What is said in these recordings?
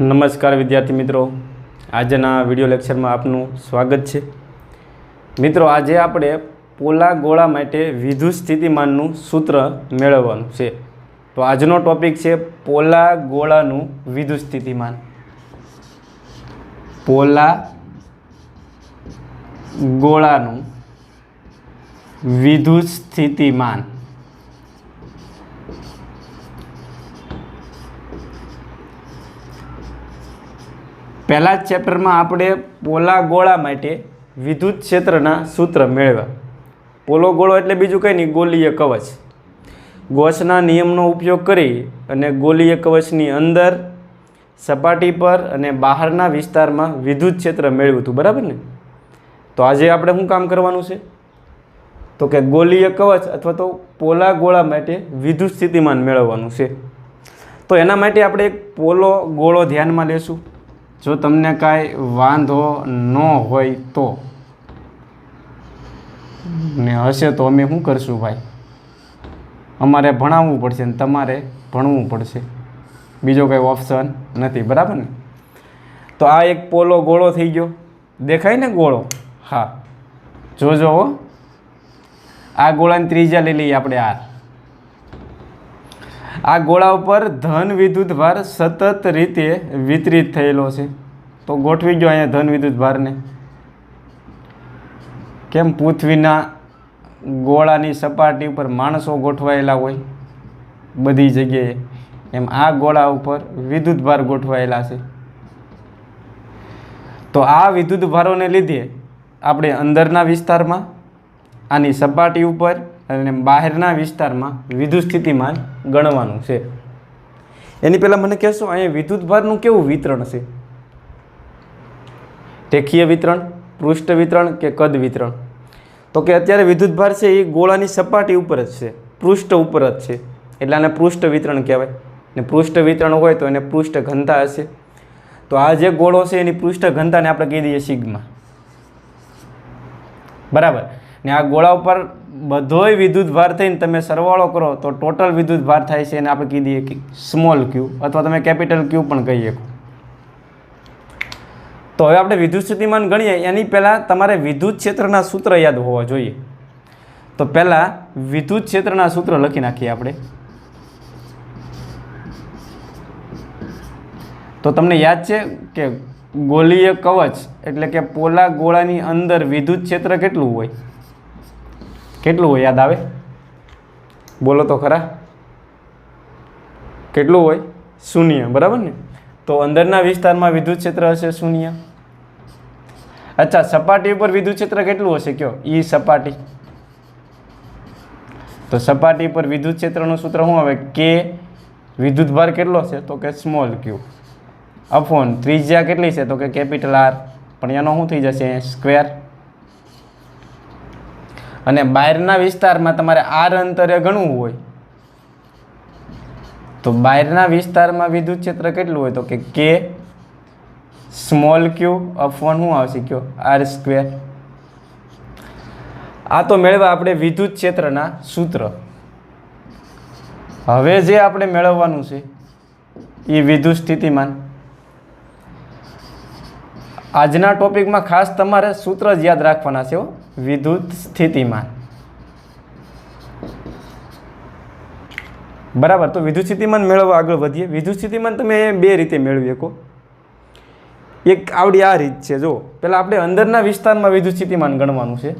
નમસ્કાર વિદ્યાર્થી મિત્રો, આજના વિડિયો લેક્ચરમાં આપનું સ્વાગત છે। મિત્રો, આજે આપણે પોલા ગોળા માટે વિદ્યુત સ્થિતિમાનનું સૂત્ર મેળવવાનું છે। તો આજનો ટોપિક છે પોલા ગોળાનું વિદ્યુત સ્થિતિમાન। પોલા ગોળાનું વિદ્યુત સ્થિતિમાન। पहला चैप्टर में आपणे पोला गोळा माटे विद्युत क्षेत्रना सूत्र मेळव्या। पोलो गोळो एटले बीजुं कंई नहीं, गोलीय कवच। गॉसना नियमनो उपयोग करी अने गोलीय कवचनी अंदर सपाटी पर अने बहारना विस्तारमां विद्युत क्षेत्र मेळव्युं हतुं, बराबर ने। तो आजे आपणे शुं काम करवानुं छे, तो के गोलीय कवच अथवा तो पोला गोळा माटे विद्युत स्थितिमान मेळववानुं छे। तो एना माटे आपणे एक पोलो गोळो ध्यानमां लेशुं। जो तमने काई वांधो न होय तो ने हशे तो अमे शुं करशुं भाई, अमारे भणाववुं पड़शे ने तमारे भणवुं पड़शे, बीजो काई ऑप्शन नथी, बराबर ने। तो आ एक पोलो गोळो थई गयो, देखाय ने गोळो? हाँ, जोजो हो। आ गोळानी त्रिज्या लई लईए आपणे आर। आ गोळा पर धन विद्युत भार सतत रीते वितरित थयेलो छे। तो गोठवी गयो अहींया धन विद्युत भार ने। केम पृथ्वीना गोळानी सपाटी पर माणसो गोठवायेला होय बधी जग्याए, एम आ गोळा पर विद्युत भार गोठवायेला छे। तो आ विद्युत भारोने लीधे आपणे अंदरना विस्तारमां आनी सपाटी उपर अने बहारना विस्तारमां विद्युत स्थितिमान गणवानुं छे। एनी पहेला मने कहेशो अहींया विद्युत भारनुं केवुं वितरण छे? रेखीय वितरण, पृष्ठ वितरण के कद वितरण? तो के अत्यारे विद्युत भार छे ए गोळानी सपाटी उपर ज छे, पृष्ठ उपर ज छे, એટલે આને પૃષ્ઠ વિતરણ કહેવાય। ને પૃષ્ઠ વિતરણ હોય તો એને પૃષ્ઠ ઘનતા હશે। તો આ જે ગોળો છે એની પૃષ્ઠ ઘનતાને આપણે કહી દઈએ સિગ્મા, બરાબર। ને આ ગોળા ઉપર બધોય વિદ્યુત ભાર થઈને તમે સરવાળો કરો તો ટોટલ વિદ્યુત ભાર થાય છે એને આપણે કહી દઈએ કે સ્મોલ ક્યુ, અથવા તમે કેપિટલ ક્યુ પણ કહી શકો। તો હવે આપણે વિદ્યુત સ્થિતિમાન ગણીએ એની પહેલાં તમારે વિદ્યુત ક્ષેત્રના સૂત્ર યાદ હોવા જોઈએ। તો પહેલાં વિદ્યુત ક્ષેત્રના સૂત્ર લખી નાખીએ આપણે। તો તમને યાદ છે કે ગોલીય કવચ એટલે કે પોલા ગોળાની અંદર વિદ્યુત ક્ષેત્ર કેટલું હોય? કેટલું હોય યાદ આવે? બોલો તો ખરા, કેટલું હોય? શૂન્ય, બરાબર ને। તો અંદરના વિસ્તારમાં વિદ્યુત ક્ષેત્ર હશે શૂન્ય। અચ્છા, સપાટી ઉપર વિદ્યુત ક્ષેત્ર કેટલું હશે કયો? ઈ સપાટી। તો સપાટી પર વિદ્યુત ક્ષેત્રનું સૂત્ર શું આવે? કે વિદ્યુત ભાર કેટલો છે? તો કે સ્મોલ ક્યુ અપોન ત્રિજ્યા કેટલી છે? તો કે કેપિટલ આર, પણ એનો શું થઈ જશે? સ્ક્વેર। અને બહારના વિસ્તારમાં તમારે આર અંતરે ગણવું હોય તો બહારના વિસ્તારમાં વિદ્યુત ક્ષેત્ર કેટલું હોય? તો કે સ્મોલ ક્યુ અપોન શું આવશે કયો? R square. આ તો મેળવ્યા આપણે વિદ્યુત ક્ષેત્રના સૂત્ર। હવે જે આપણે મેળવવાનું છે એ વિદ્યુત સ્થિતિમાન। આજના ટોપિકમાં ખાસ તમારે સૂત્ર જ યાદ રાખવાના છે, વિદ્યુત સ્થિતિમાન, બરાબર। તો વિદ્યુત સ્થિતિમાન મેળવવા આગળ વધીએ। વિદ્યુત સ્થિતિમાન તમે બે રીતે મેળવી શકો। એક આવડી આ રીત છે, જો પહેલાં આપણે અંદરના વિસ્તારમાં વિદ્યુત સ્થિતિમાન ગણવાનું છે।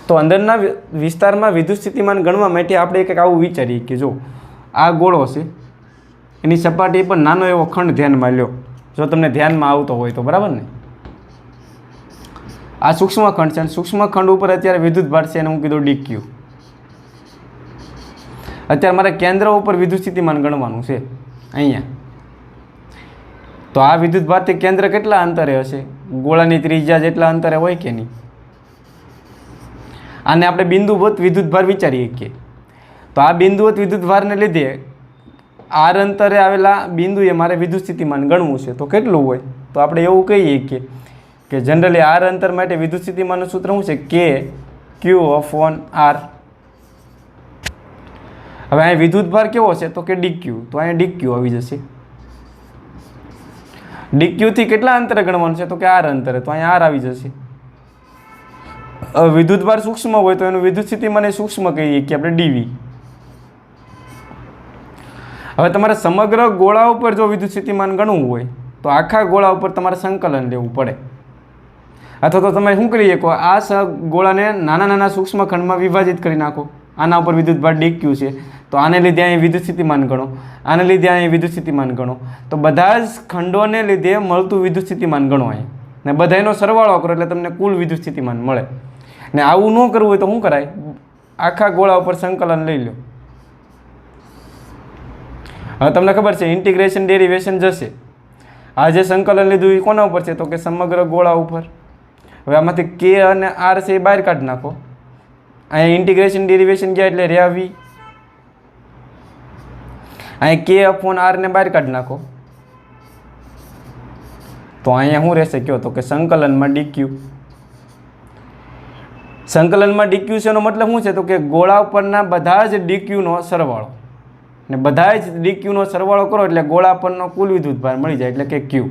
તો અંદરના વિસ્તારમાં વિદ્યુત સ્થિતિમાન ગણવા માટે આપણે એક આવું વિચારીએ કે જો આ ગોળો છે એની સપાટી પર નાનો એવો ખંડ ધ્યાનમાં લ્યો, જો તમને ધ્યાનમાં આવતો હોય તો, બરાબર ને। આ સૂક્ષ્મ ખંડ છે અને સૂક્ષ્મ ખંડ ઉપર અત્યારે વિદ્યુત ભાર છે એને હું કીધું ડીક્યુ। અત્યારે મારે કેન્દ્ર ઉપર વિદ્યુત સ્થિતિમાન ગણવાનું છે અહીંયા। તો આ વિદ્યુત ભારથી કેન્દ્ર કેટલા અંતરે હશે? ગોળાની ત્રિજ્યા જેટલા અંતરે હોય કે નહીં? આને આપણે બિંદુવત વિદ્યુત ભાર વિચારીએ કે તો આ બિંદુવત વિદ્યુત ભારને લીધે આર અંતરે આવેલા બિંદુએ મારે વિદ્યુત સ્થિતિમાન ગણવું છે તો કેટલું હોય? તો આપણે એવું કહીએ કે જનરલી આર અંતર માટે વિદ્યુત સ્થિતિમાનનું સૂત્ર શું છે? કે ક્યુ અપોન આર। હવે અહીં વિદ્યુતભાર કેવો છે તો કે ડીક્યુ, તો અહીંયા ડીક્યુ આવી જશે. ડીક્યુથી કેટલા અંતરે ગણવાનું છે તો કે આર અંતરે, તો અહીંયા આર આવી જશે. વિદ્યુતભાર સૂક્ષ્મ હોય તો એનું વિદ્યુત સ્થિતિમાન સૂક્ષ્મ કહીએ કે આપણે ડીવી. હવે તમારે સમગ્ર ગોળા ઉપર જો વિદ્યુત સ્થિતિમાન ગણવું હોય તો આખા ગોળા ઉપર તમારે સંકલન લેવું પડે, અથવા તો તમે શું કરી શકો, આ ગોળાને નાના નાના સૂક્ષ્મ ખંડમાં વિભાજિત કરી નાખો. આના ઉપર વિદ્યુતભાર ડીક્યુ છે તો આને લીધે અહીં વિદ્યુત સ્થિતિમાન ગણો, આને લીધે અહીં વિદ્યુત સ્થિતિમાન ગણો, તો બધા જ ખંડોને લીધે મળતું વિદ્યુત સ્થિતિમાન ગણો અહીં, ને બધાનો સરવાળો કરો એટલે તમને કુલ વિદ્યુત સ્થિતિમાન મળે. ને આવું ન કરવું હોય તો શું કરાય, આખા ગોળા ઉપર સંકલન લઈ લો. હવે તમને ખબર છે ઇન્ટિગ્રેશન ડેરિવેશન જશે. આ જે સંકલન લીધું એ કોના ઉપર છે તો કે સમગ્ર ગોળા ઉપર. હવે આમાંથી કે અને આર છે એ બહાર કાઢી નાખો. અહીંયા ઇન્ટિગ્રેશન ડેરિવેશન ગયા એટલે રહ્યા વી. અહીંયા કે અપોન આર ને બહાર કાઢી નાખો તો અહીંયા શું રહેશે કયો તો કે સંકલનમાં ડીક્યુ. સંકલનમાં ડીક્યુ છે એનો મતલબ શું છે તો કે ગોળા ઉપરના બધા જ ડીક્યુનો સરવાળો, ને બધા જ ડીક્યુનો સરવાળો કરો એટલે ગોળા પરનો કુલ વિદ્યુતભાર મળી જાય એટલે કે ક્યુ.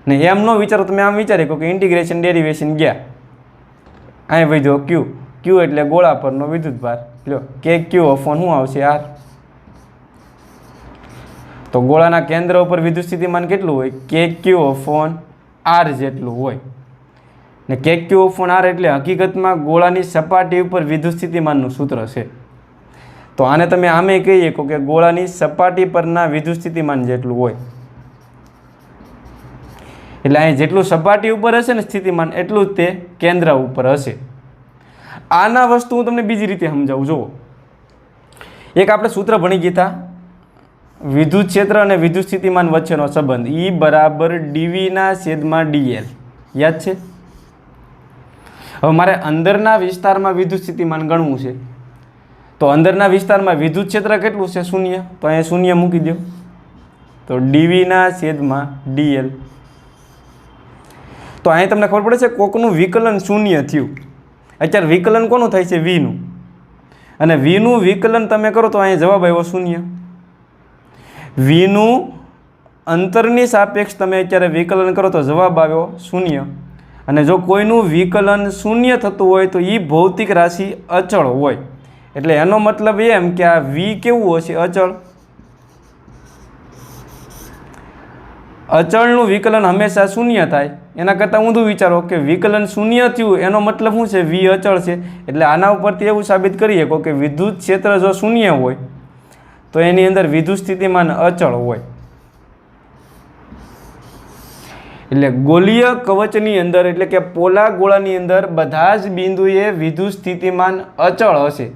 ને એમ ન વિચારો, તમે આમ વિચારી કહો કે ઇન્ટિગ્રેશન ડેરિવેશન ગયા, અહીં વધ્યો ક્યુ, ક્યુ એટલે ગોળા પરનો વિદ્યુતભાર લો કે ક્યુ અપોન શું આવશે આર. તો ગોળાના કેન્દ્ર ઉપર વિદ્યુત સ્થિતિમાન કેટલું હોય કે ક્યુ અપોન આર જેટલું હોય. ને કે ક્યુ અપોન આર એટલે હકીકતમાં ગોળાની સપાટી ઉપર વિદ્યુત સ્થિતિમાનનું સૂત્ર છે. તો આને તમે આમે કહીએ કહો કે ગોળાની સપાટી પરના વિદ્યુત સ્થિતિમાન જેટલું હોય. એટલે અહીં જેટલું સપાટી ઉપર હશે ને સ્થિતિમાન એટલું જ તે કેન્દ્ર ઉપર હશે. આના વસ્તુ હું તમને બીજી રીતે સમજાવું. જુઓ, એક આપણે સૂત્ર ભણી ગયા વિદ્યુત ક્ષેત્ર અને વિદ્યુત સ્થિતિમાન વચ્ચેનો સંબંધ E બરાબર dV/dl, યાદ છે? હવે મારે અંદરના વિસ્તારમાં વિદ્યુત સ્થિતિમાન ગણવું છે તો અંદરના વિસ્તારમાં વિદ્યુત ક્ષેત્ર કેટલું છે શૂન્ય, તો અહીંયા શૂન્ય મૂકી દો તો dV/dl. તો અહીં તમને ખબર પડે છે કોકનું વિકલન શૂન્ય થયું. અત્યારે વિકલન કોનું થાય છે વીનું, અને વીનું વિકલન તમે કરો તો અહીં જવાબ આવ્યો શૂન્ય. વીનું અંતરની સાપેક્ષ તમે અત્યારે વિકલન કરો તો જવાબ આવ્યો શૂન્ય. અને જો કોઈનું વિકલન શૂન્ય થતું હોય તો એ ભૌતિક રાશિ અચળ હોય. એટલે એનો મતલબ એમ કે આ વી કેવું હશે અચળ. અચળનું વિકલન હંમેશા શૂન્ય થાય. એના કરતાં ઊંધું વિચારો કે વિકલન શૂન્ય થયું એનો મતલબ શું છે વી અચળ છે. એટલે આના ઉપરથી એવું સાબિત કરી શકો કે વિદ્યુત ક્ષેત્ર જો શૂન્ય હોય તો એની અંદર વિદ્યુત સ્થિતિમાન અચળ હોય. એટલે ગોળીય કવચની અંદર એટલે કે પોલા ગોળાની અંદર બધા જ બિંદુએ વિદ્યુત સ્થિતિમાન અચળ હશે.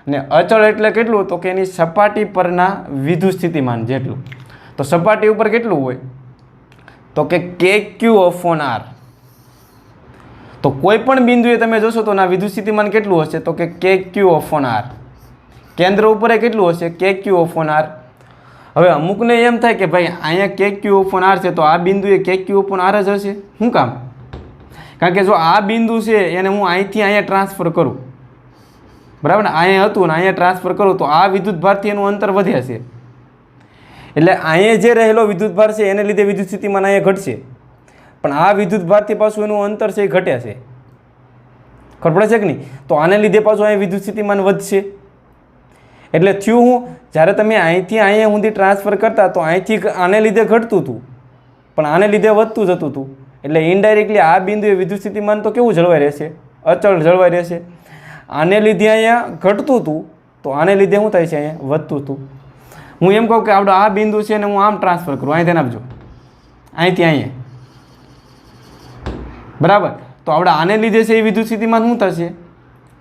ને અચળ એટલે કેટલું તો કે એની સપાટી પરના વિદ્યુત સ્થિતિમાન જેટલું. તો સપાટી ઉપર કેટલું હોય તો કે KQ/R. તો કોઈ પણ બિંદુએ તમે જોશો તો ના વિદ્યુત સ્થિતિમાન કેટલું હશે તો કે KQ/R. કેન્દ્ર ઉપર કેટલું હશે KQ/R. હવે અમુકને એમ થાય કે ભાઈ અહીંયા KQ/R છે તો આ બિંદુએ KQ/R જ હશે. શું કામ? કારણ કે જો આ બિંદુ છે એને હું અહીંથી અહીંયા ટ્રાન્સફર કરું, બરાબર ને, અહીંયા હતું ને અહીંયા ટ્રાન્સફર કરું તો આ વિદ્યુતભારથી એનું અંતર વધે છે. એટલે અહીંયા જે રહેલો વિદ્યુતભાર છે એને લીધે વિદ્યુત સ્થિતિમાન અહીંયા ઘટશે, પણ આ વિદ્યુતભારથી પાછું એનું અંતર છે એ ઘટે છે. ખબર પડે છે કે નહીં? તો આને લીધે પાછું અહીંયા વિદ્યુત સ્થિતિમાન વધશે. એટલે થયું હું જ્યારે તમે અહીંથી અહીંયા સુધી ટ્રાન્સફર કરતા તો અહીંથી આને લીધે ઘટતું હતું પણ આને લીધે વધતું જતું હતું. એટલે ઇનડાયરેક્ટલી આ બિંદુએ વિદ્યુત સ્થિતિમાન તો કેવું જળવાઈ રહેશે? અચળ જળવાઈ રહેશે. આને લીધે અહીંયા ઘટતું હતું તો આને લીધે શું થાય છે અહીંયા વધતું હતું. હું એમ કહું કે આપણે આ બિંદુ છે ને હું આમ ટ્રાન્સફર કરું, અહીં ધ્યાન આપજો, અહીંથી અહીંયા, બરાબર. તો આપણે આને લીધે છે એ વિદ્યુત સ્થિતિમાન શું થશે?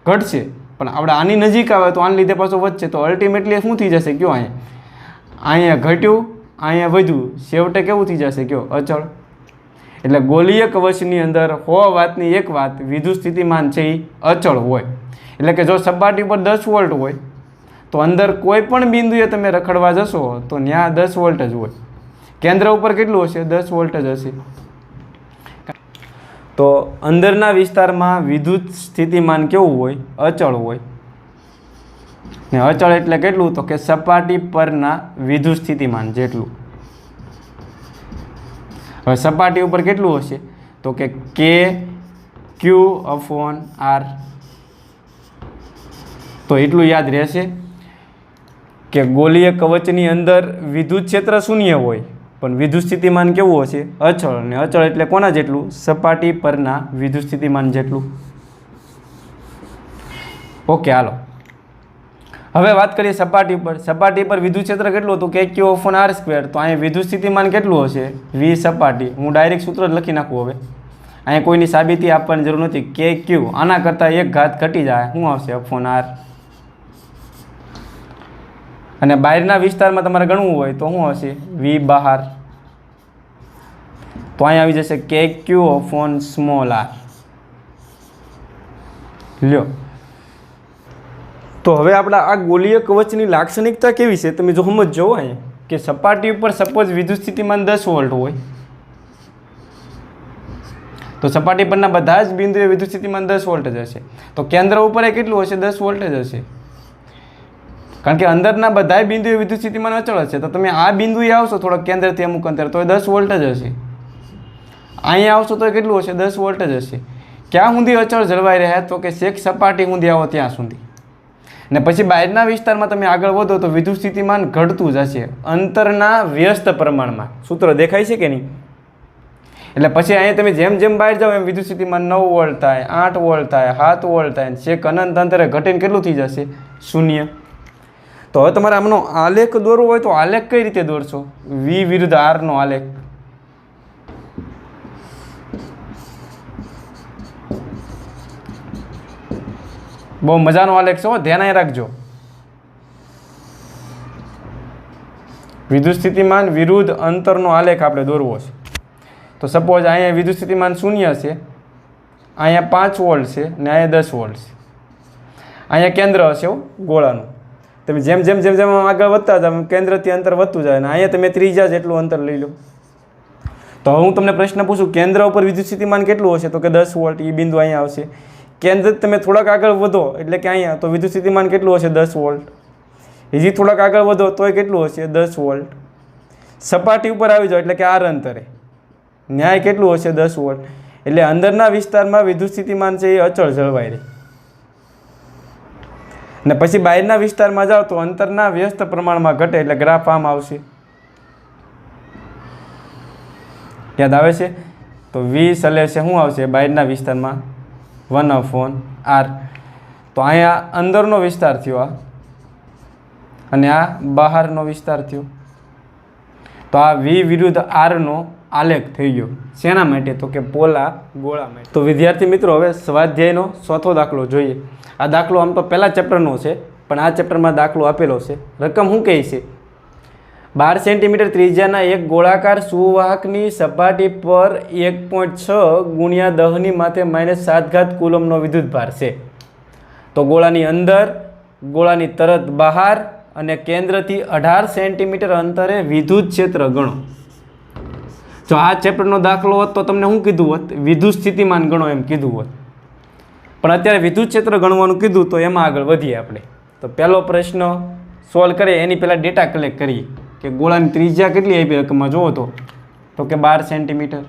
ઘટશે. પણ આપણે આની નજીક આવે તો આને લીધે પાછો વધશે. તો અલ્ટિમેટલી શું થઈ જશે કયો? અહીંયા ઘટ્યું, અહીંયા વધ્યું, છેવટે કેવું થઈ જશે કયો? અચળ. એટલે ગોળીય કવચની અંદર વાતની એક વાત વિદ્યુત સ્થિતિમાન છે એ અચળ હોય. એટલે કે જો સપાટી પર 10 વોલ્ટ હોય તો અંદર કોઈ પણ બિંદુએ તમે રખડવા જશો તો ત્યાં 10 વોલ્ટ જ હોય. કેન્દ્ર ઉપર કેટલું હશે? 10 વોલ્ટ જ હશે. તો અંદરના વિસ્તારમાં વિદ્યુત સ્થિતિમાન કેવું હોય? અચળ હોય. ને અચળ એટલે કેટલું? તો કે સપાટી પરના વિદ્યુત સ્થિતિમાન જેટલું. હવે સપાટી ઉપર કેટલું હશે? તો કે Q/R. તો એટલું યાદ રહેશે કે ગોળીય કવચની અંદર વિદ્યુત ક્ષેત્ર શૂન્ય હોય પણ વિદ્યુત સ્થિતિમાન કેવું હશે? અચળ. ને અચળ એટલે કોના જેટલું? સપાટી પરના વિદ્યુત સ્થિતિમાન જેટલું. ઓકે, હાલો હવે વાત કરીએ સપાટી પર. સપાટી પર વિદ્યુત ક્ષેત્ર કેટલું હતું? કે Q/R². તો અહીંયા વિદ્યુત સ્થિતિમાન કેટલું હશે? V સપાટી. હું ડાયરેક્ટ સૂત્ર જ લખી નાખું. હવે અહીંયા કોઈની સાબિતી આપવાની જરૂર નથી. KQ આના કરતાં એક ઘાત ઘટી જાય, શું આવશે? R. અને બહારના વિસ્તારમાં તમારે ગણવું હોય તો શું હશે? V બહાર. તો અહીંયા આવી જશે KQ/r. લ્યો, તો હવે આપણા આ ગોળીય કવચની લાક્ષણિકતા કેવી છે તમે જો સમજો અહીંયા કે સપાટી ઉપર સપોઝ વિદ્યુત સ્થિતિમાન 10 વોલ્ટ હોય તો સપાટી પરના બધા જ બિંદુએ વિદ્યુત સ્થિતિમાન 10 વોલ્ટ જ હશે. તો કેન્દ્ર ઉપર એ કેટલું હશે? 10 વોલ્ટ જ હશે, કારણ કે અંદરના બધા બિંદુએ વિદ્યુત સ્થિતિમાન અચળ હશે. તો તમે આ બિંદુએ આવશો થોડા કેન્દ્રથી અમુક અંતર તો એ 10 વોલ્ટ જ હશે. અહીંયા આવશો તો કેટલું હશે? 10 વોલ્ટ જ હશે. ક્યાં સુધી અચળ જળવાઈ રહ્યા? તો કે શેક સપાટી સુધી આવો ત્યાં સુધી. ને પછી બહારના વિસ્તારમાં તમે આગળ વધો તો વિદ્યુત સ્થિતિમાન ઘટતું જશે અંતરના વ્યસ્ત પ્રમાણમાં. સૂત્ર દેખાય છે કે નહીં? એટલે પછી અહીંયા તમે જેમ જેમ બહાર જાઓ એમ વિદ્યુત સ્થિતિમાન 9 વોલ્ટ થાય, 8 વોલ્ટ થાય, 7 વોલ્ટ થાય, છેક અનંત અંતરે ઘટીને કેટલું થઈ જશે? 0. તો હવે તમારે આમનો આલેખ દોરવો હોય તો આલેખ કઈ રીતે દોરશો? V વિરુદ્ધ R નો આલેખ. બહુ મજાનો આલેખ છે, ધ્યાન અહીં રાખજો. વિદ્યુત સ્થિતિમાન વિરુદ્ધ અંતરનો આલેખ આપણે દોરવો છે. તો સપોઝ અહીંયા વિદ્યુત સ્થિતિમાન 0 છે, અહીંયા 5 વોલ્ટ છે ને અહીંયા 10 વોલ્ટ છે. અહીંયા કેન્દ્ર હશે ગોળાનું. તમે જેમ જેમ જેમ જેમ આગળ વધતા જાવ કેન્દ્રથી અંતર વધતું જાય અને અહીંયા તમે ત્રિજ્યા જેટલું અંતર લઈ લો. તો હું તમને પ્રશ્ન પૂછું, કેન્દ્ર ઉપર વિદ્યુત સ્થિતિમાન કેટલું હશે? તો કે 10 વોલ્ટ. એ બિંદુ અહીંયા આવશે. કેન્દ્ર તમે થોડાક આગળ વધો એટલે કે અહીંયા તો વિદ્યુત સ્થિતિમાન કેટલું હશે? 10 વોલ્ટ. હજી થોડાક આગળ વધો તોય કેટલું હશે? 10 વોલ્ટ. સપાટી ઉપર આવી જાઓ એટલે કે R અંતરે ન્યાય કેટલું હશે? 10 વોલ્ટ. એટલે અંદરના વિસ્તારમાં વિદ્યુત સ્થિતિમાન છે એ અચળ જળવાઈ રહે. ને પછી બહારના વિસ્તારમાં જાઓ તો અંતરના વ્યસ્ત પ્રમાણમાં ઘટે એટલે ગ્રાફ આમ આવશે. યાદ આવે છે? તો V સલે છે શું આવશે? બહારના વિસ્તારમાં 1/R. તો અહીંયા અંદરનો વિસ્તાર થયો આ અને આ બહારનો વિસ્તાર થયો. તો આ V વિરુદ્ધ R નો આલેખ થઈ ગયો. શેના માટે? તો કે પોલા ગોળા માટે. તો વિદ્યાર્થી મિત્રો હવે સ્વાધ્યાયનો ચોથો દાખલો જોઈએ. આ દાખલો આમ તો પહેલા ચેપ્ટરનો છે પણ આ ચેપ્ટરમાં દાખલો આપેલો છે. રકમ શું કહે છે? 12 સેન્ટીમીટર ત્રિજ્યાના એક ગોળાકાર સુવાહકની સપાટી પર 1.6 ગુણ્યા 10 ની માથે -7 કુલમનો વિદ્યુતભાર છે. તો ગોળાની અંદર, ગોળાની તરત બહાર અને કેન્દ્રથી 18 સેન્ટીમીટર અંતરે વિદ્યુત ક્ષેત્ર ગણો. જો આ ચેપ્ટરનો દાખલો હોત તો તમને શું કીધું હોત? વિદ્યુત સ્થિતિમાન ગણો એમ કીધું હોત. પણ અત્યારે વિદ્યુત ક્ષેત્ર ગણવાનું કીધું તો એમાં આગળ વધીએ આપણે. તો પહેલો પ્રશ્ન સોલ્વ કરીએ એની પહેલાં ડેટા કલેક્ટ કરીએ કે ગોળાની ત્રિજ્યા કેટલી આપી રકમમાં જોવો તો કે 12 સેન્ટીમીટર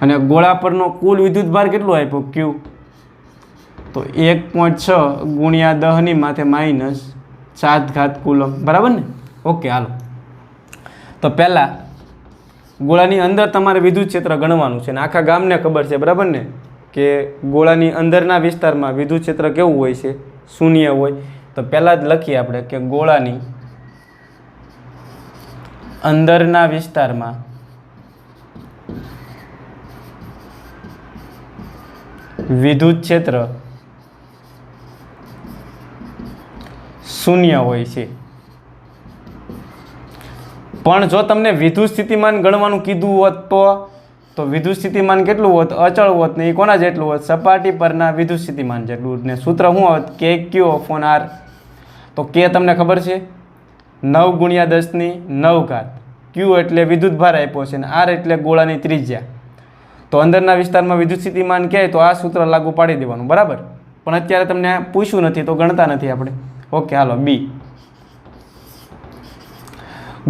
અને ગોળા પરનો કુલ વિદ્યુતભાર કેટલો આપ્યો? Q. તો 1.6 ગુણ્યા 10 ની માથે -7 કુલમ. બરાબર ને? ઓકે, હાલો. તો પહેલાં ગોળાની અંદર તમારે વિદ્યુત ક્ષેત્ર ગણવાનું છે ને આખા ગામને ખબર છે, બરાબર ને, કે ગોળાની અંદરના વિસ્તારમાં વિદ્યુત ક્ષેત્ર કેવું હોય છે? શૂન્ય હોય. તો પહેલાં જ લખીએ આપણે કે ગોળાની અંદરના વિસ્તારમાં વિદ્યુત ક્ષેત્ર શૂન્ય હોય છે. પણ જો તમને વિદ્યુત સ્થિતિમાન ગણવાનું કીધું હોત તો વિદ્યુત સ્થિતિમાન કેટલું હોત? અચળ હોત ને એ કોના જેટલું હોત? સપાટી પરના વિદ્યુત સ્થિતિમાન જેટલું. ને સૂત્ર શું હોત? KQ/R. તો K તમને ખબર છે 9 ગુણ્યા 10 ની 9 Q એટલે વિદ્યુતભાર આપ્યો છે ને R એટલે ગોળાની ત્રિજ્યા. તો અંદરના વિસ્તારમાં વિદ્યુત સ્થિતિમાન કહે તો આ સૂત્ર લાગુ પાડી દેવાનું. બરાબર? પણ અત્યારે તમને પૂછ્યું નથી તો ગણતા નથી આપણે. ઓકે, હાલો બી.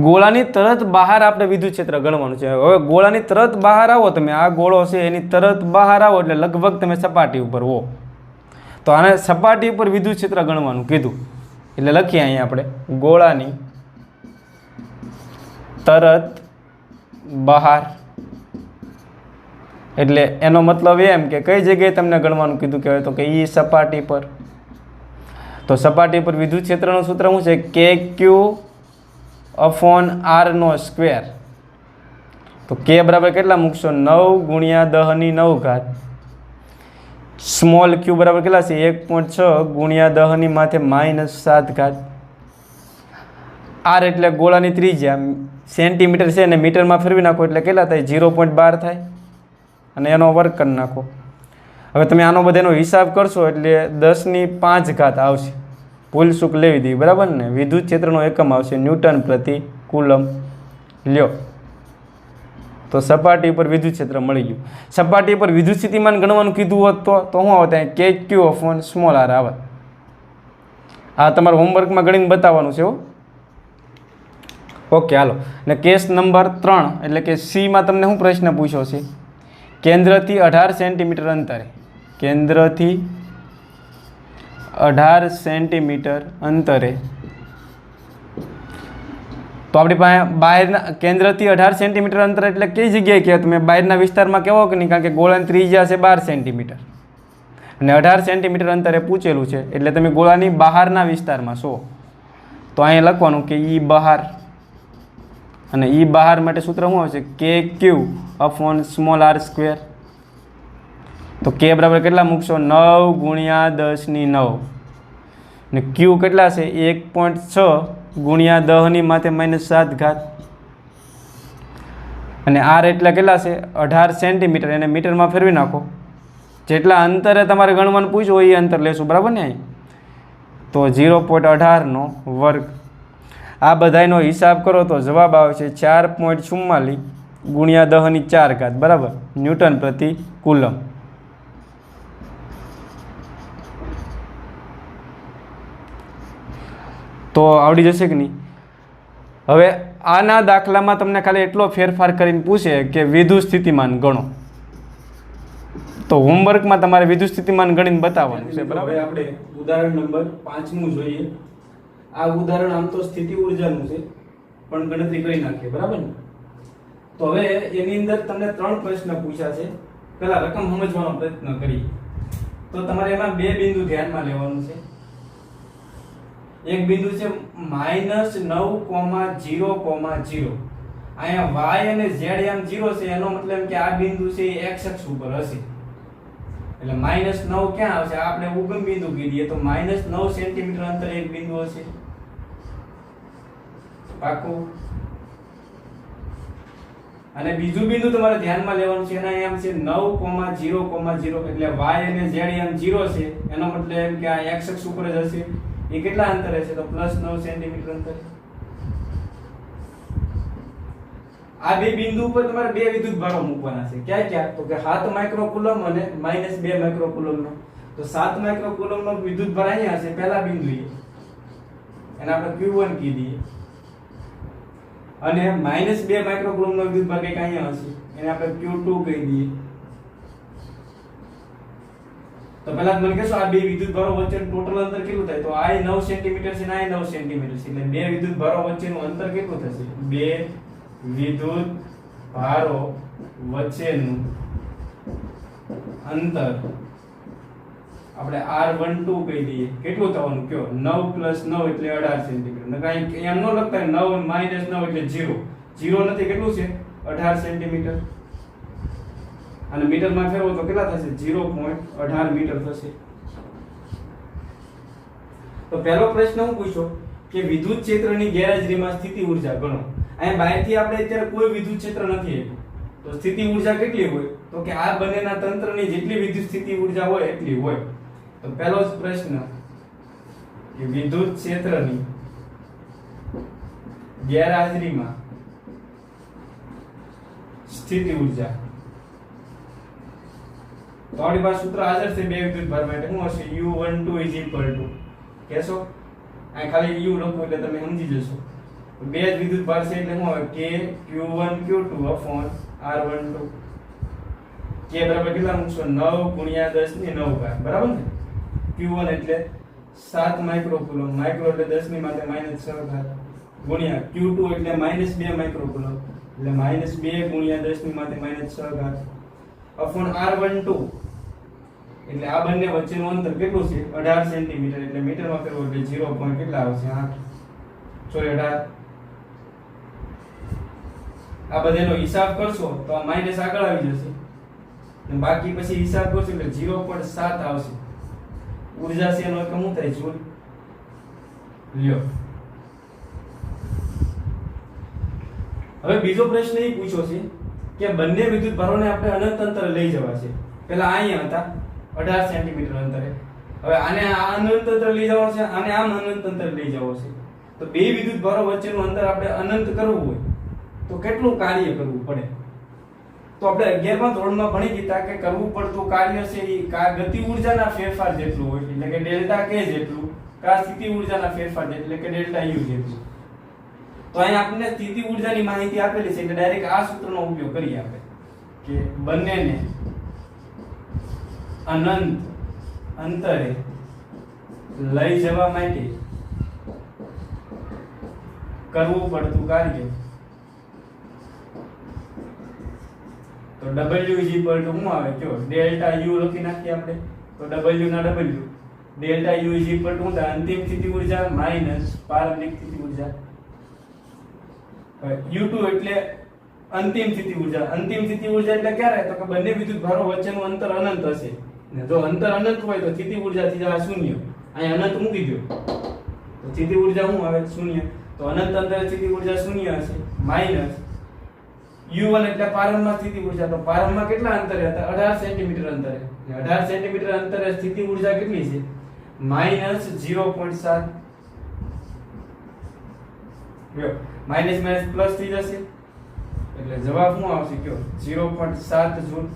ગોળાની તરત બહાર આપણે વિદ્યુત ક્ષેત્ર ગણવાનું છે. હવે ગોળાની તરત બહાર આવો તમે, આ ગોળો છે એની તરત બહાર આવો એટલે લગભગ તમે સપાટી ઉપર હો, તો આને સપાટી ઉપર વિદ્યુત ક્ષેત્ર ગણવાનું કીધું. એટલે લખીએ અહીંયા આપણે ગોળાની તરત બહાર, એટલે એનો મતલબ એમ કે કઈ જગ્યાએ તમને ગણવાનું કીધું કહેવાય, તો કે ઈ સપાટી પર. તો સપાટી પર વિદ્યુત ક્ષેત્રનું સૂત્ર શું છે? કે ક્યુ અપોન આર નો સ્ક્વેર. તો કે બરાબર કેટલા મૂકશો? 9 ગુણ્યા 10⁹. સ્મોલ ક્યુ બરાબર કેટલા છે? 1.6 ગુણ્યા 10⁻⁻7. આર એટલે ગોળાની ત્રિજ્યા, સેન્ટીમીટર છે ને મીટરમાં ફેરવી નાખો એટલે કેટલા થાય? 0.12 થાય, અને એનો વર્ગ કરી નાખો. હવે તમે આનો બધાનો હિસાબ કરશો એટલે 10⁵ આવશે. ભૂલ ચૂક લેવી દી, બરાબર ને? વિદ્યુત ક્ષેત્રનો એકમ આવશે ન્યૂટન પ્રતિ કુલમ. લ્યો, તો સપાટી પર વિદ્યુત ક્ષેત્ર મળી ગયું. સપાટી પર વિદ્યુત સ્થિતિમાન ગણવાનું કીધું હોત તો શું આવત? કે ક્યુ અપોન સ્મોલ આર આવે. આ તમારું હોમવર્કમાં ગણીને બતાવવાનું છે. ઓકે, હાલો. ને કેસ નંબર 3 એટલે કે સીમાં તમને શું પ્રશ્ન પૂછ્યો છે? કેન્દ્રથી 18 સેન્ટીમીટર અંતરે, કેન્દ્રથી 18 સેન્ટીમીટર અંતરે, તો આપણી પાસે બહારના કેન્દ્રથી 18 સેન્ટીમીટર અંતર એટલે કઈ જગ્યાએ કહેવાય? તમે બહારના વિસ્તારમાં કહેવો કે નહીં, કારણ કે ગોળાની ત્રિજ્યા છે 12 સેન્ટીમીટર અને 18 સેન્ટીમીટર અંતરે પૂછેલું છે, એટલે તમે ગોળાની બહારના વિસ્તારમાં છો. તો અહીંયા લખવાનું કે ઈ બહાર, અને ઈ બહાર માટે સૂત્ર શું આવશે? કે ક્યુ અપોન સ્મોલ આર સ્ક્વેર. તો કે બરાબર કેટલા મૂકશો? 9 ગુણ્યા 10⁹. ને ક્યુ કેટલા છે? 1.6 ગુણ્યા 10⁻⁻7. અને આર એટલા કેટલા છે? 18 સેન્ટીમીટર, એને મીટરમાં ફેરવી નાખો. જેટલા અંતરે તમારે ગણવાનું પૂછ્યું હોય એ અંતર લેશું, બરાબર ને? અહીં તો 0.18 વર્ગ. આ બધાનો હિસાબ કરો તો જવાબ આવે છે 4.44 ગુણ્યા 10⁴, બરાબર, ન્યૂટન પ્રતિ કુલમ. તો આવડી જશે કે નહીં? હવે આના દાખલામાં તમને ખાલી એટલો ફેરફાર કરીને પૂછે કે વિદ્યુત સ્થિતિમાન ગણો, તો હોમવર્કમાં તમારે વિદ્યુત સ્થિતિમાન ગણીને બતાવવાનું છે, બરાબર? આપણે ઉદાહરણ નંબર 5 જોઈએ. આ ઉદાહરણ આમ તો સ્થિતિ ઊર્જાનું છે, પણ ગણતરી કરી નાખીએ, બરાબર ને? તો હવે એની અંદર તમને 3 પ્રશ્ન પૂછ્યા છે. પહેલા રકમ સમજવાનો પ્રયત્ન કરીએ. તો તમારે એમાં 2 બિંદુ ધ્યાનમાં લેવાનું છે. એક બિંદુ છે -9,0,0. અહીંયા y અને z એમ 0 છે, એનો મતલબ કે આ બિંદુ છે એ x અક્ષ ઉપર હશે. એટલે -9 ક્યાં આવશે? આપણે ઉગમ બિંદુ કીધીએ તો -9 સેન્ટીમીટર અંતરે એક બિંદુ હશે. પાકું. અને બીજું બિંદુ તમારે ધ્યાનમાં લેવાનું છે, એના એમ છે 9,0,0 એટલે y અને z એમ 0 છે, એનો મતલબ એમ કે આ x અક્ષ ઉપર જ હશે. એ કેટલા અંતરે છે? તો +9 સેન્ટીમીટર અંતરે. આ બે બિંદુ ઉપર તમારે 2 વિદ્યુત ભારો મૂકવાના છે. ક્યાં ક્યાં? તો કે 7 માઇક્રોકુલમ અને -2 માઇક્રોકુલમ નો. તો 7 માઇક્રોકુલમ નો વિદ્યુત ભાર અહીંયા હશે પહેલા બિંદુએ, એને આપણે Q1 કીધીએ, અને -2 માઇક્રોકુલમ નો વિદ્યુત ભાર કંઈક અહીંયા હશે, એને આપણે Q2 કહી દઈએ. તો પહેલા મને કહેશો આ બે વિદ્યુત ભારો વચ્ચેનું ટોટલ અંતર કેટલું થાય? તો આ 9 સેન્ટીમીટર છે ને આ 9 સેન્ટીમીટર છે, એટલે બે વિદ્યુત ભારો વચ્ચેનું અંતર કેટલું થશે? બે વિદ્યુત ભારો વચ્ચેનું અંતર આપણે R12 કહી દઈએ. કેટલું થવાનું કયો? 9 + 9 એટલે 18 સેન્ટીમીટર. ને કાઈ એમ ન લખતા 9 - 9 એટલે 0. 0 નથી, કેટલું છે? 18 સેન્ટીમીટર. અને મીટરમાં ફેરવો તો કેટલા થશે? 0.18 મીટર થશે. તો પહેલો પ્રશ્ન હું પૂછ્યો કે વિદ્યુત ક્ષેત્રની ગેરહાજરીમાં સ્થિતિ ઊર્જા ગણો. અહીંયા બહારથી આપણે અત્યારે કોઈ વિદ્યુત ક્ષેત્ર નથી આપ્યું, તો સ્થિતિ ઊર્જા કેટલી હોય? તો કે આ બંનેના તંત્રની જેટલી વિદ્યુત સ્થિતિ ઊર્જા હોય એટલી હોય. તો પહેલો જ પ્રશ્ન કે વિદ્યુત ક્ષેત્રની ગેરહાજરીમાં સ્થિતિ ઊર્જા તો આપણી પાસે સૂત્ર હાજર છે બે વિદ્યુતભાર માટે. શું હશે? U12 ઇઝ ઇક્વલ ટુ, કહેશો આ ખાલી u લખો એટલે તમે સમજી જશો. બે જ વિદ્યુતભાર છે એટલે શું આવે? K Q1 Q2 upon R12. K બરાબર કેટલા મૂકશો? 9 ગુણ્યા 10 ની 9 ઘાત, બરાબર ને? Q1 એટલે 7 માઇક્રોકુલમ, માઇક્રો એટલે 10 ની માથે -6 ઘાત, ગુણ્યા Q2 એટલે -2 માઇક્રોકુલમ એટલે -2 ગુણ્યા 10 ની માથે -6 ઘાત અપોન R12 એટલે આ બંને વચ્ચેનું અંતર કેટલું છે? 18 સેન્ટીમીટર. એટલે મીટરમાં કરવો એટલે 0 પોઈન્ટ કેટલા આવશે? 8 સોરી 18. આ બધાનો હિસાબ કરશો તો આ માઈનસ આગળ આવી જશે અને બાકી પછી હિસાબ કરશો એટલે 0.7 આવશે. ઊર્જા છે એનો એકમ શું થાય? જૂલ. લ્યો હવે બીજો પ્રશ્ન એ પૂછ્યો છે કે બંને વિદ્યુતભારોને આપણે અનંત અંતરે લઈ જવા છે. પહેલા અહીંયા હતા 18 સેન્ટીમીટર અંતરે, હવે આને આ અનંત અંતરે લઈ જવો છે, આને આમ અનંત અંતરે લઈ જવો છે. તો બે વિદ્યુતભારો વચ્ચેનું અંતર આપણે અનંત કરવું હોય તો કેટલું કાર્ય કરવું પડે? તો આપણે 11મા ધોરણમાં ભણી ગયા કે કરવું પડતું કાર્ય છે એ ગતિ ઊર્જાના ફેરફાર જેટલું હોય, એટલે કે ડેલ્ટા કે જેટલું, કા સ્થિતિ ઊર્જાના ફેરફાર એટલે કે ડેલ્ટા યુ જેટલું. તો અહીંયા આપણને સ્થિતિ ઊર્જાની માહિતી આપેલી છે એટલે ડાયરેક્ટ આ સૂત્રનો ઉપયોગ કરીએ આપણે કે બંનેને અનંત અંતરે લઈ જવા માટે કરવું પડતું કાર્ય. તો W ઇઝ ઇક્વલ ટુ શું આવે? કયો? ડેલ્ટા U લખી નાખીએ આપણે. તો W ના W, delta U is equal to શું થાય? અંતિમ સ્થિતિ ઊર્જા માઈનસ પ્રારંભિક સ્થિતિ ઊર્જા. U2 એટલે અંતિમ સ્થિતિ ઊર્જા. અંતિમ સ્થિતિ ઊર્જા એટલે ક્યારે? તો કે બંને વિદ્યુતભારો વચ્ચેનું અંતર અનંત હશે. ને જો અંતર અનંત હોય તો સ્થિતિ ઊર્જા થી જવા શૂન્ય. અહીં અનંત મૂકી દો તો સ્થિતિ ઊર્જા શું આવે? શૂન્ય. તો અનંત અંતરે સ્થિતિ ઊર્જા શૂન્ય હશે માઈનસ U1 એટલે પ્રારંભમાં સ્થિતિ ઊર્જા. તો પ્રારંભમાં કેટલા અંતરે હતા? 18 સેન્ટીમીટર અંતરે. 18 સેન્ટીમીટર અંતરે સ્થિતિ ઊર્જા કેટલી છે? માઈનસ 0.7. જો માઈનસ માઈનસ પ્લસ થઈ જશે એટલે જવાબ શું આવશે? કયો? 0.7 જૂલ.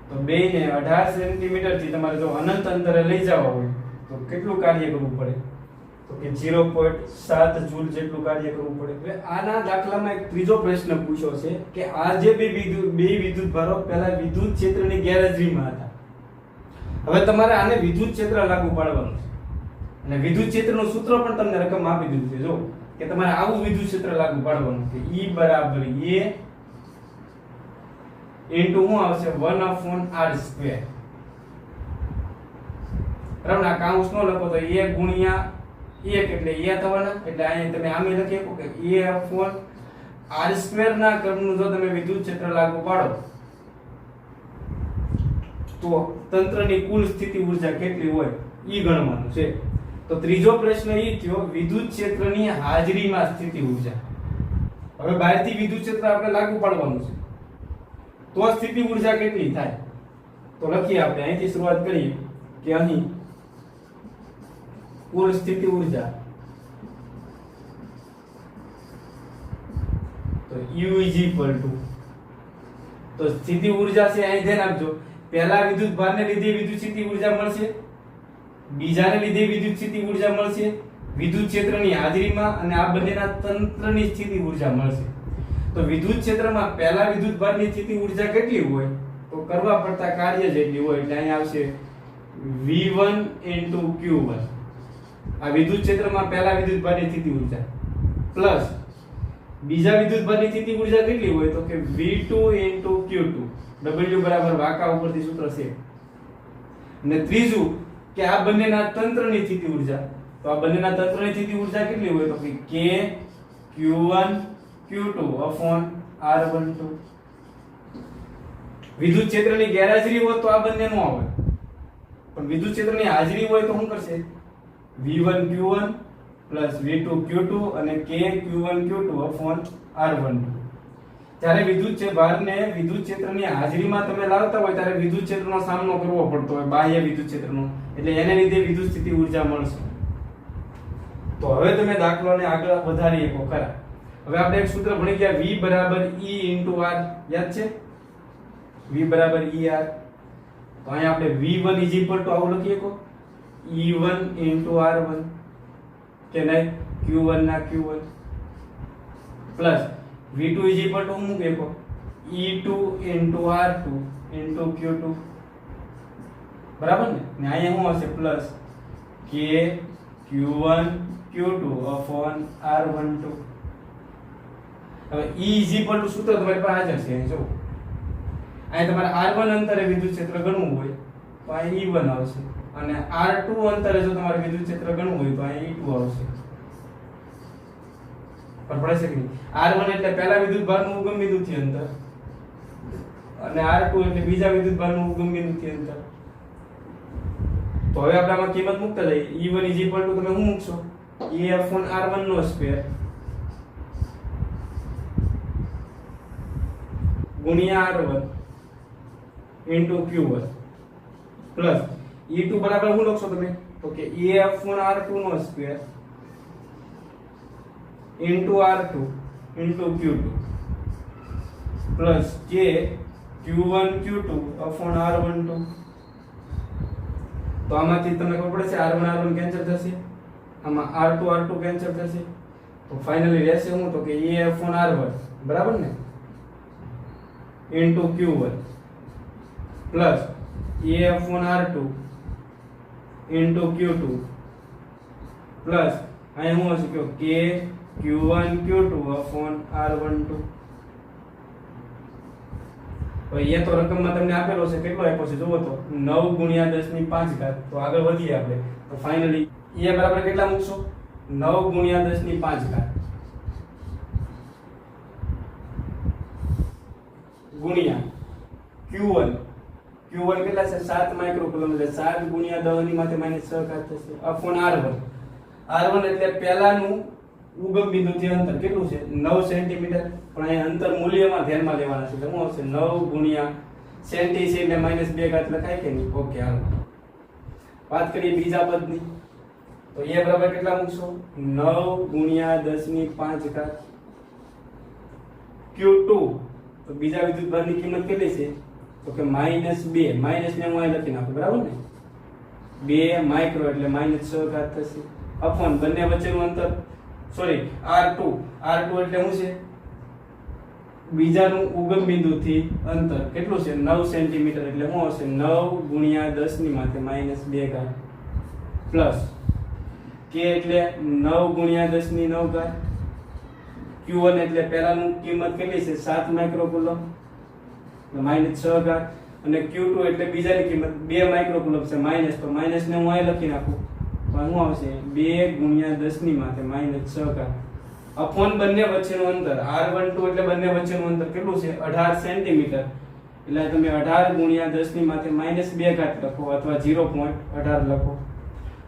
તો બેને 18 સેન્ટીમીટર થી તમારે જો અનંત અંતરે લઈ જવા હોય તો કેટલું કાર્ય કરવું પડે? તો કે 0.7 જૂલ જેટલું કાર્ય કરવું પડે. હવે આના દાખલામાં એક ત્રીજો પ્રશ્ન પૂછ્યો છે કે આ જે બે વિદ્યુતભારો પહેલા વિદ્યુત ક્ષેત્રની ગેરહાજરીમાં હતા. હવે તમારે આને વિદ્યુત ક્ષેત્ર લાગુ પાડવાનું છે અને વિદ્યુત ક્ષેત્રનું સૂત્ર પણ તમને રકમ આપી દીધું છે. જો કે તમારે આવું વિદ્યુત ક્ષેત્ર લાગુ પાડવાનું છે. E બરાબર A ઇન્ટુ શું આવશે? 1/r². બરાબર. આ કાઉન્સ નો લખો તો A ગુણ્યા 1 એટલે A થવાના. એટલે અહીંયા તમે આમે લખી શકો કે A/r² ના ક્રમનું જો તમે વિદ્યુત ક્ષેત્ર લાગુ પાડો તો તંત્રની કુલ સ્થિતિ ઊર્જા કેટલી હોય ઈ ગણવાનું છે. તો ત્રીજો પ્રશ્ન એ થયો વિદ્યુત ક્ષેત્રની હાજરીમાં સ્થિતિ ઊર્જા. હવે બહારથી વિદ્યુત ક્ષેત્ર આપણે લાગુ પાડવાનું છે તો સ્થિતિ ઊર્જા કેટલી થાય? તો લખીએ આપણે અહીંથી શરૂઆત કરીએ કે અહીં કુલ સ્થિતિ ઊર્જા તો U ઇઝ ઇક્વલ ટુ, તો સ્થિતિ ઊર્જા છે અહીં ધ્યાન આપજો. પહેલા વિદ્યુતભારને લીધે વિદ્યુત સ્થિતિ ઊર્જા મળશે, બીજાને લીધે વિદ્યુત સ્થિતિ ઊર્જા મળશે વિદ્યુત ક્ષેત્રની હાજરીમાં, અને આ બંનેના તંત્રની સ્થિતિ ઊર્જા મળશે. તો વિદ્યુત ક્ષેત્રમાં પહેલા વિદ્યુતભારની સ્થિતિ ઊર્જા કેટલી હોય? તો કરવા પડતા કાર્ય જેટલી હોય. એટલે અહીં આવશે V1 * Q1. આ વિદ્યુત ક્ષેત્રમાં પહેલા વિદ્યુતભારની સ્થિતિ ઊર્જા પ્લસ બીજા વિદ્યુતભારની સ્થિતિ ઊર્જા કેટલી હોય? તો કે V2 * Q2. W બરાબર વાકા ઉપરથી સૂત્ર છે. અને ત્રીજું કે આ બંનેના તંત્રની સ્થિતિ ઊર્જા. તો આ બંનેના તંત્રની સ્થિતિ ઊર્જા કેટલી હોય? તો કે K Q1 Q2 upon R12. વિદ્યુત ક્ષેત્રની ગેરહાજરી હોય તો આ બંને નો આવે, પણ વિદ્યુત ક્ષેત્રની હાજરી હોય તો શું કરશે? V1 Q1 V2 Q2 અને K Q1 Q2 upon R12. જ્યારે વિદ્યુત ભારને વિદ્યુત ક્ષેત્રની હાજરીમાં તમે લાવતા હોય ત્યારે વિદ્યુત ક્ષેત્રનો સામનો કરવો પડતો હોય, બાહ્ય વિદ્યુત ક્ષેત્રનો, એટલે એને લીધે વિદ્યુત સ્થિતિ ઊર્જા મળશે. તો હવે તમે દાખલાને આગળ વધારી શકો ખરા. હવે આપણે એક સૂત્ર ભણી ગયા V બરાબર E * R. યાદ છે? V બરાબર ER. તો અહીંયા આપણે V1 ઇઝ ઇક્વલ ટુ આવું લખીએ કો E1 ઇન્ટુ R1 કે નહીં Q1 ના Q1 plus V2 is equal to હું મૂકે કો E2 into R2 into Q2 બરાબર ને અહીંયા શું હશે પ્લસ કે Q1 Q2 અપોન R12 હવે E ઇઝ ઇક્વલ ટુ સૂત્ર તમારી પાસે હાજર છે જો અહીં તમારે R1 અંતરે વિદ્યુત ક્ષેત્ર ગણવું હોય તો અહીં E1 આવશે અને R2 અંતરે જો તમારે વિદ્યુત ક્ષેત્ર ગણવું હોય તો અહીં E2 આવશે પણ પડે છે કે નહીં R1 એટલે પહેલા વિદ્યુત ભારનું ઉગમ બિંદુથી અંતર અને R2 એટલે બીજા વિદ્યુત ભારનું ઉગમ બિંદુથી અંતર તો હવે આપણે આમાં કિંમત મૂકતા જઈએ E1 ઇઝ ઇક્વલ ટુ તમે શું મૂકશો E અપોન R1 નો સ્ક્વેર ગુણ્યા R1 into Q1 plus E2 બરાબર શું લખશો તમે તો કે A અપોન R2 નો square into R2 into Q2 plus K Q1 Q2 upon R12 તો આમાંથી તમને ખબર પડે છે R1 R1 કેન્સલ થશે આમાં R2 R2 કેન્સલ થશે તો ફાઇનલી રહેશે શું તો કે A અપોન R1 બરાબર ને into Q1 plus A upon R2 into Q2 plus અહીં શું હશે કે Q1 Q2 અપોન R12 હવે એ તો રકમમાં તમને આપેલો છે કેટલો આપ્યો છે જુઓ તો 9 ગુણ્યા 10 ની 5 ઘાત તો આગળ વધીએ આપણે તો ફાઇનલી એ બરાબર કેટલા મૂકશો 9 ગુણ્યા 10 ની 5 ઘાત ગુણ્યા Q1 Q1 કેટલા છે 7 માઇક્રોકુલમ એટલે 7 ગુણ્યા 10 ની માથે -6 ઘાત થશે અપોન R1 R1 એટલે પહેલાનું ઉગમ બિંદુથી અંતર કેટલું છે 9 સેન્ટીમીટર પણ અહીં અંતર મૂલ્યમાં ધ્યાનમાં લેવાના છે એટલે શું આવશે 9 ગુણ્યા સેન્ટી છે એટલે -2 ઘાત લખાય કે નહીં ઓકે હાલો વાત કરીએ બીજા પદની તો એ બરાબર કેટલા મૂકશો 9 ગુણ્યા 10 ની 5 ઘાત Q2 તો બીજા વિદ્યુત ભારની કિંમત કેટલી છે તો કે -2 માઈનસ ને હું અહીં લખી નાખું બરાબર ને 2 માઇક્રો એટલે -6 ઘાત થશે અપોન બંને વચ્ચેનું અંતર સોરી R2 એટલે શું છે બીજાનું ઉગમ બિંદુથી અંતર કેટલું છે 9 સેન્ટીમીટર એટલે શું હશે 9 ગુણ્યા 10 ની માથે -2 ઘાત પ્લસ K એટલે 9 ગુણ્યા 10 ની 9 ઘાત Q1 એટલે પહેલાનું કિંમત કેટલી છે 7 માઇક્રોકુલમ -6 ઘાત અને Q2 એટલે બીજાની કિંમત 2 માઇક્રોકુલમ છે માઈનસ તો માઈનસ ને હું અહીં લખી નાખું તો શું આવશે 2 ગુણ્યા 10 ની માથે -6 ઘાત અપોન બંને વચ્ચેનું અંતર R12 એટલે બંને વચ્ચેનું અંતર કેટલું છે 18 સેન્ટીમીટર એટલે તમે 18 ગુણ્યા 10 ની માથે -2 ઘાત લખો અથવા 0.18 લખો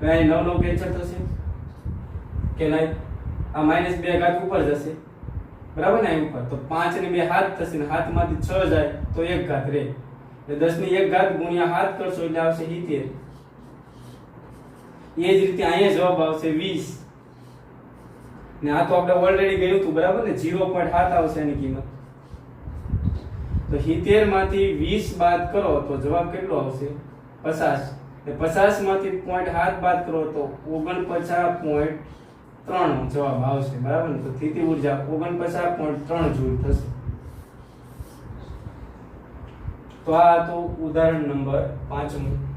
તો અહીં 9 કેન્સલ થશે કે નહીં આ -2 ઘાત ઉપર જશે બરાબર ને અહીં ઉપર તો 5 ને 2 હાથ થશે ને હાથમાંથી 6 જાય તો 1 ઘાત રહે એટલે 10 ની 1 ઘાત ગુણ્યા હાથ કરશો એટલે આવશે 70 એ જ રીતે અહીંયા જવાબ આવશે 20 ને આ તો આપણે ઓલરેડી ગયું હતું બરાબર ને 0.7 આવશે એની કિંમત તો 70 માંથી 20 બાદ કરો તો જવાબ કેટલો આવશે 50 ને 50 માંથી 0.7 બાદ કરો તો 49.3 જવાબ આવશે બરાબર ને તો સ્થિતિ ઊર્જા 49.3 જૂલ થશે તો આ હતું ઉદાહરણ નંબર 5